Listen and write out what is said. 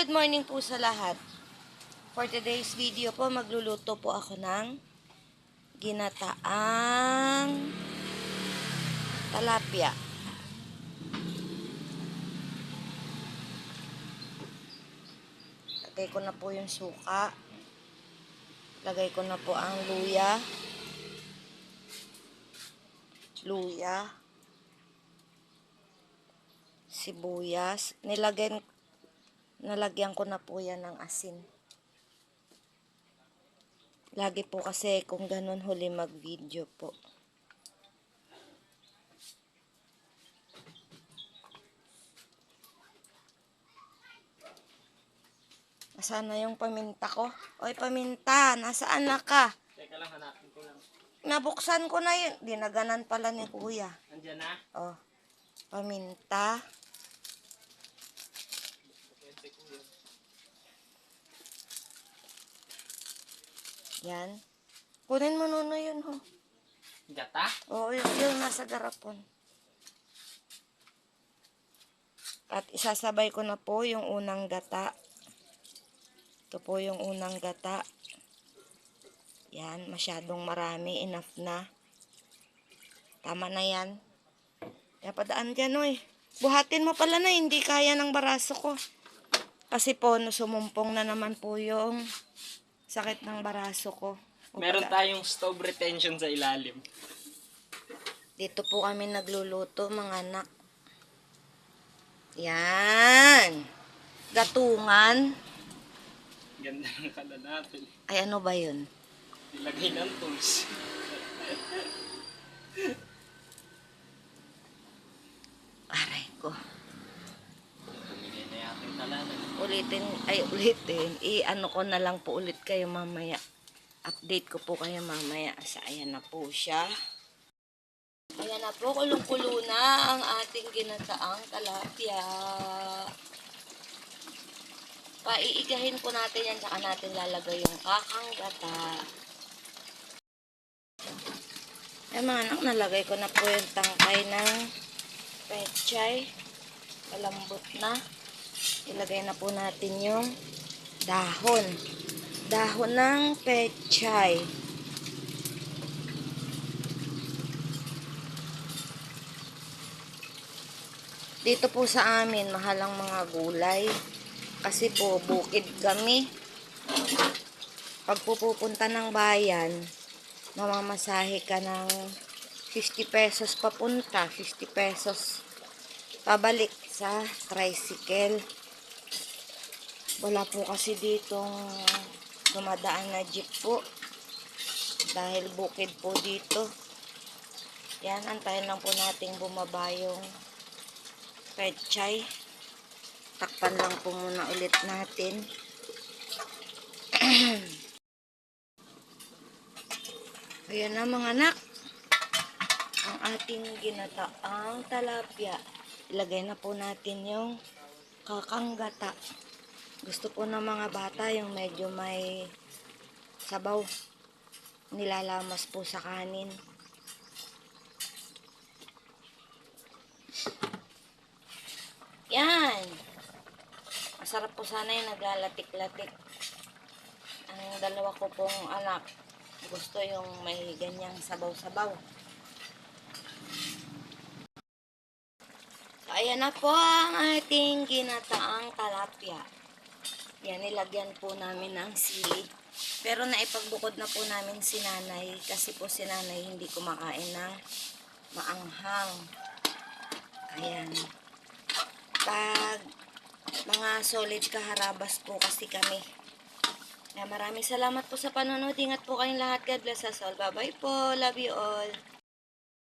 good morning po sa lahat. For today's video po, magluluto po ako ng ginataang talapia. Lagay ko na po yung suka. Lagay ko na po ang luya, sibuyas. Nalagyan ko na po yan ng asin. Lagi po kasi kung ganun huli mag-video po. Nasaan na yung paminta ko? Oy, paminta, nasaan na ka? Teka lang, hanapin ko lang. Nabuksan ko na yun. Dinaganan pala ni kuya. Nandiyan na? Oh, paminta. Yan. Kunin mo nuno yun, ho. Gata? Oo, yung nasa garapon. At isasabay ko na po yung unang gata. Ito po yung unang gata. Yan, masyadong marami. Enough na. Tama na yan. Kaya padaan dyan, oy. Buhatin mo pala na, hindi kaya ng baraso ko. Kasi po, sumumpong na naman po yung sakit ng baraso ko. Meron tayong stove retention sa ilalim. Dito po kami nagluluto, mga anak. Yan. Gatungan. Ganda ng kala natin. Ay, ano ba yun? Ilagay ng tools. Aray ko. Tumigay na yata yung talanan. Ulitin. I-ano ko na lang po ulit kayo mamaya. Update ko po kayo mamaya. Ayan na po siya. Ayan na po, kulong-kulo na ang ating ginataang talapia. Paiigahin po natin yan, saka natin lalagay yung kakanggata. Ayan mga anak, nalagay ko na po yung tangkay ng pechay. Malambot na. Ilagay na po natin yung dahon. Dahon ng pechay. Dito po sa amin, mahal ang mga gulay. Kasi po, bukid kami. Pag pupunta ng bayan, mamamasahe ka ng 50 pesos papunta, 50 pesos pabalik sa tricycle. Wala po kasi ditong dumadaan na jeep po. Dahil bukid po dito. Yan, antayin lang po nating bumaba yung pechay. Takpan lang po muna ulit natin. Ayan na mga anak. Ang ating ginataang talapia. Ilagay na po natin yung kakanggata. Gusto po ng mga bata yung medyo may sabaw. Nilalamas po sa kanin. Yan. Masarap po sana yung naglalatik-latik. Ang dalawa ko pong anak, gusto yung may ganyang sabaw-sabaw. So, ayan na po ang ating ginataang talapia. Yan, nilagyan po namin ng sili. Pero naipagbukod na po namin si nanay, kasi po si nanay hindi kumakain ng maanghang. Ayan. Pag mga solid kaharabas po kasi kami. Maraming salamat po sa panonood. Ingat po kayong lahat. God bless us all. Bye-bye po. Love you all.